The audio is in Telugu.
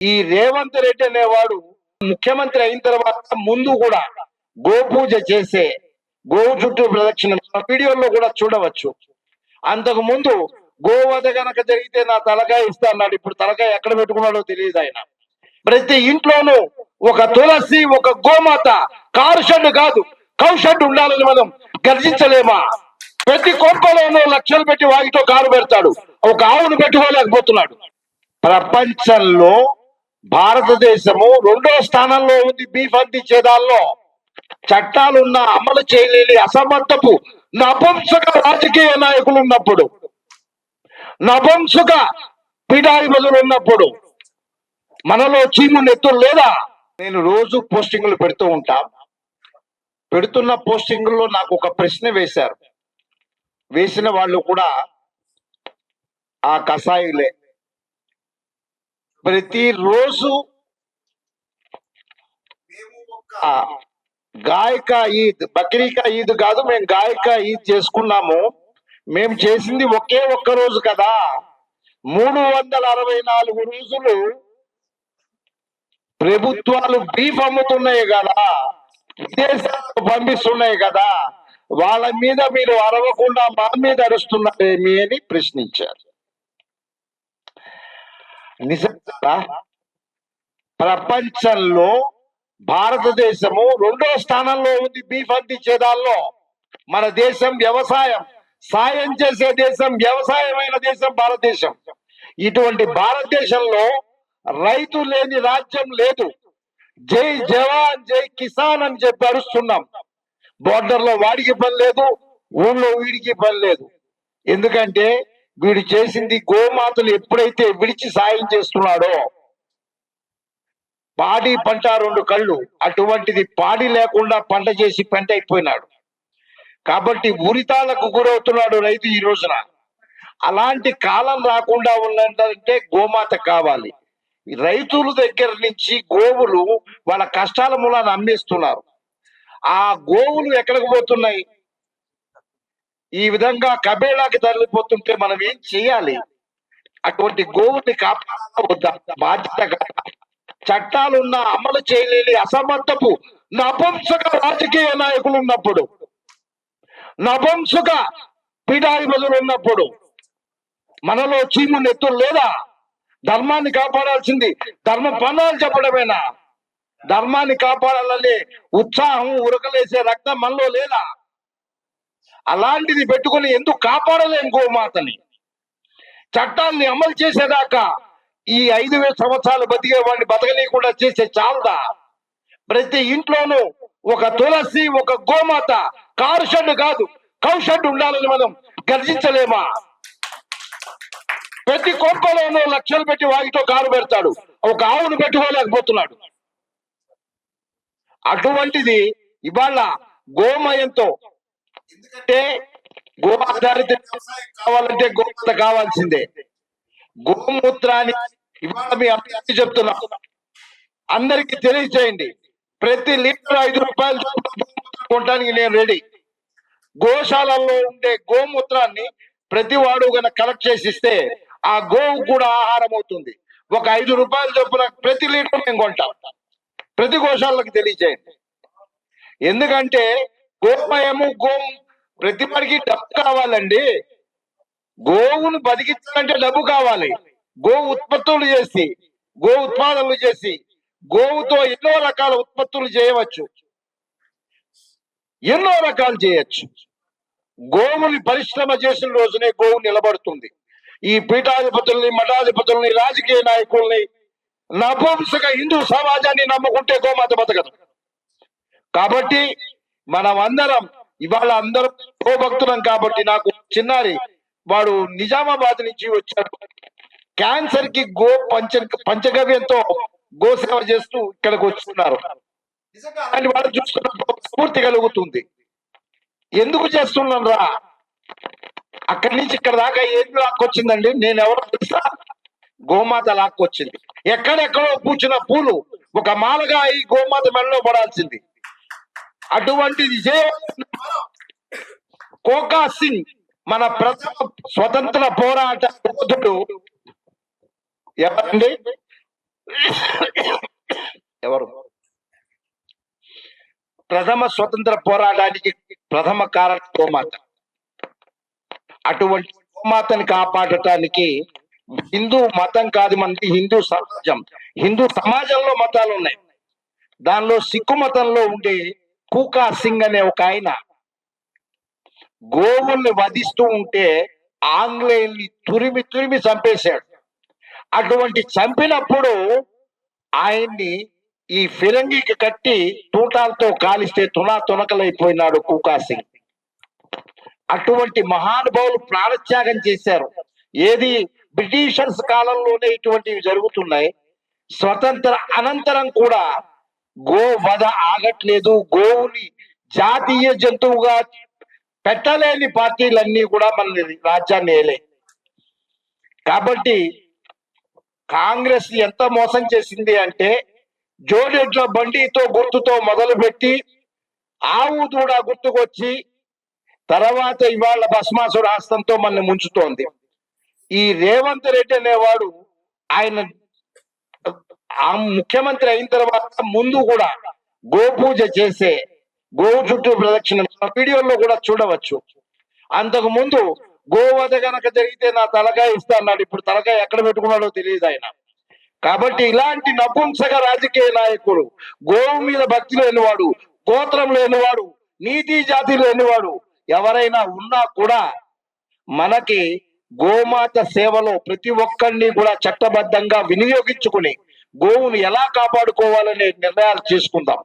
ఈ రేవంత్ రెడ్డి అనేవాడు ముఖ్యమంత్రి అయిన తర్వాత ముందు కూడా గోపూజ చేసే గోవు చుట్టూ ప్రదక్షిణ వీడియోల్లో కూడా చూడవచ్చు. అంతకు ముందు గోవధ గనక జరిగితే నా తలకాయ ఇస్తా అన్నాడు. ఇప్పుడు తలకాయ ఎక్కడ పెట్టుకున్నాడో తెలియదు ఆయన. ప్రతి ఇంట్లోనూ ఒక తులసి, ఒక గోమాత, కారు షెడ్ కాదు కౌ షెడ్ ఉండాలని మనం గర్జించలేమా? ప్రతి కొంపలోనూ లక్షలు పెట్టి వాటితో కారు పెడతాడు, ఒక ఆవును పెట్టుకోలేకపోతున్నాడు. ప్రపంచంలో భారతదేశము 2వ స్థానంలో ఉంది బీఫ్ అందించేదాల్లో. చట్టాలున్న అమలు చేయలేని అసమర్థపు నపుంసక రాజకీయ నాయకులు ఉన్నప్పుడు, నపుంసక పీఠాధిపతులు ఉన్నప్పుడు మనలో చీము నెత్తులు లేదా? నేను రోజు పోస్టింగులు పెడుతూ ఉంటా. పెడుతున్న పోస్టింగుల్లో నాకు ఒక ప్రశ్న వేశారు. వేసిన వాళ్ళు కూడా ఆ కసాయిలే. ప్రతిరోజు గాయక ఈద్, బక్రీకా ఈద్ కాదు, మేము గాయక ఈద్ చేసుకున్నాము. మేము చేసింది ఒకే ఒక్క రోజు కదా. 364 రోజులు ప్రభుత్వాలు బీఫ్ అమ్ముతున్నాయి కదా, విదేశాలకు పంపిస్తున్నాయి కదా, వాళ్ళ మీద మీరు అరవకుండా మా మీద అరుస్తున్నారేమి అని ప్రశ్నించారు. నిజంగా ప్రపంచంలో భారతదేశము 2వ స్థానంలో ఉంది బీఫ్ అందించేదాల్లో. మన దేశం వ్యవసాయం, సాయం చేసే దేశం, వ్యవసాయమైన దేశం భారతదేశం. ఇటువంటి భారతదేశంలో రైతు లేని రాజ్యం లేదు. జై జవాన్ జై కిసాన్ అని చెప్పి అరుస్తున్నాం. బోర్డర్లో వాడికి పని లేదు, ఊళ్ళో వీడికి పని లేదు. ఎందుకంటే వీడు చేసింది గోమాతలు ఎప్పుడైతే విడిచి సాయం చేస్తున్నాడో, పాడి పంట 2 కళ్ళు, అటువంటిది పాడి లేకుండా పంట చేసి పంట అయిపోయినాడు. కాబట్టి ఉరితాలకు గురవుతున్నాడు రైతు ఈ రోజున. అలాంటి కాలం రాకుండా ఉన్నదంటే గోమాత కావాలి. రైతుల దగ్గర నుంచి గోవులు వాళ్ళ కష్టాల మూలాన అమ్మేస్తున్నారు. ఆ గోవులు ఎక్కడికి పోతున్నాయి? ఈ విధంగా కబేళాకి తరలిపోతుంటే మనం ఏం చేయాలి? అటువంటి గోవుని కాపాడవద్దా? బాధ్యత. చట్టాలున్న అమలు చేయలేని అసమర్థపు నపుంసక రాజకీయ నాయకులు ఉన్నప్పుడు, నపుంసక పీఠాధిపతులు ఉన్నప్పుడు మనలో చీము నెత్తులు లేదా? ధర్మాన్ని కాపాడాల్సింది ధర్మ పన్నాలు చెప్పడమేనా? ధర్మాన్ని కాపాడాలనే ఉత్సాహం, ఉరకలేసే రక్తం మనలో లేదా? అలాంటిది పెట్టుకుని ఎందుకు కాపాడలేం గోమాతని? చట్టాన్ని అమలు చేసేదాకా ఈ 5,000 సంవత్సరాలు బతికే వాడిని బతకలేకుండా చేసే చాలదా? ప్రతి ఇంట్లోనూ ఒక తులసి, ఒక గోమాత, కారు షెడ్ కాదు కౌ షెడ్ ఉండాలని మనం గర్జించలేమా? ప్రతి కొంపలోనూ లక్షలు పెట్టి వాటితో కారు పెడతాడు, ఒక ఆవును పెట్టుకోలేకపోతున్నాడు. అటువంటిది ఇవాళ గోమయంతో, ఎందుకంటే గో ఆధారిత వ్యవసాయం కావాలంటే గోమాత కావాల్సిందే. గోమూత్రాన్ని ఇవాళ మీ అందరికీ చెప్తున్నా, అందరికి తెలియచేయండి. ప్రతి లీటర్ 5 రూపాయలు కొనడానికి నేను రెడీ. గోశాలలో ఉండే గోమూత్రాన్ని ప్రతి వాడు గనక కలెక్ట్ చేసి ఇస్తే ఆ గోవు కూడా ఆహారం అవుతుంది. ఒక 5 రూపాయలు చొప్పున ప్రతి లీటర్ మేము కొంటాం. ప్రతి గోశాలకు తెలియచేయండి. ఎందుకంటే గోమయము, ప్రతి వాడికి డబ్బు కావాలండి. గోవును బతికించాలంటే డబ్బు కావాలి. గో ఉత్పత్తులు చేసి, గో ఉత్పాదనలు చేసి, గోవుతో ఎన్నో రకాల ఉత్పత్తులు చేయవచ్చు, ఎన్నో రకాలు చేయొచ్చు. గోవుని పరిశ్రమ చేసిన రోజునే గోవు నిలబడుతుంది. ఈ పీఠాధిపతుల్ని, మఠాధిపతుల్ని, రాజకీయ నాయకుల్ని, నపుంసక హిందూ సమాజాన్ని నమ్ముకుంటే గోమాత బతకదు. కాబట్టి మనం అందరం ఇవాళ అందరం గోభక్తులం. కాబట్టి నాకు చిన్నారి వాడు నిజామాబాద్ నుంచి వచ్చాడు. క్యాన్సర్ కి గో పంచగవ్యంతో గోసేవ చేస్తూ ఇక్కడికి వస్తున్నారు. అని వాళ్ళు చూస్తున్నప్పుడు స్ఫూర్తి కలుగుతుంది. ఎందుకు చేస్తున్నాను రా? అక్కడి నుంచి ఇక్కడ దాకా ఏం లాక్కొచ్చిందండి? నేను ఎవరో తెలుసా? గోమాత లాక్కొచ్చింది. ఎక్కడెక్కడో పూచిన పూలు ఒక మాలగా ఈ గోమాత మెడలో పడాల్సింది. అటువంటిది కోకా సింగ్, మన ప్రథమ స్వతంత్ర పోరాట యోధుడు ఎవరండి? ఎవరు ప్రథమ స్వతంత్ర పోరాటానికి ప్రథమ కారణ గోమాత. అటువంటి గోమాతని కాపాడటానికి హిందూ మతం కాదు, మనకి హిందూ సమాజం. హిందూ సమాజంలో మతాలు ఉన్నాయి. దానిలో సిక్కు మతంలో ఉండే కూకా సింగ్ అనే ఒక ఆయన గోవుల్ని వధిస్తూ ఉంటే ఆంగ్లేయుల్ని తురిమి తురిమి చంపేశాడు. అటువంటి చంపినప్పుడు ఆయన్ని ఈ ఫిరంగికి కట్టి తూటాలతో కాలిస్తే తునకలైపోయినాడు కూకా సింగ్. అటువంటి మహానుభావులు ప్రాణత్యాగం చేశారు. ఏది బ్రిటిషర్స్ కాలంలోనే ఇటువంటివి జరుగుతున్నాయి. స్వతంత్ర అనంతరం కూడా గో వధ ఆగట్లేదు. గోవుని జాతీయ జంతువుగా పెట్టలేని పార్టీలన్నీ కూడా మన రాజ్యాన్ని ఏలే. కాబట్టి కాంగ్రెస్ ఎంత మోసం చేసింది అంటే జోడెడ్ల బండితో గుర్తుతో మొదలుపెట్టి ఆవు దూడ గుర్తుకొచ్చి తర్వాత ఇవాళ భస్మాసుడు హస్తంతో మన ముంచుతోంది. ఈ రేవంత్ రెడ్డి అనేవాడు ఆయన ముఖ్యమంత్రి అయిన తర్వాత ముందు కూడా గోపూజ చేసే గోవు చుట్టూ ప్రదక్షిణ వీడియోల్లో కూడా చూడవచ్చు. అంతకు ముందు గోవధ గనక జరిగితే నా తలకాయ ఇస్తా అన్నాడు. ఇప్పుడు తలకాయ ఎక్కడ పెట్టుకున్నాడో తెలియదు ఆయన. కాబట్టి ఇలాంటి నపుంసక రాజకీయ నాయకుడు, గోవు మీద భక్తి లేనివాడు, గోత్రం లేనివాడు, నీతి జాతి లేనివాడు ఎవరైనా ఉన్నా కూడా మనకి గోమాత సేవలో ప్రతి ఒక్కరిని కూడా చట్టబద్ధంగా వినియోగించుకుని గోవును ఎలా కాపాడుకోవాలనే నిర్ణయాలు చేసుకుందాం.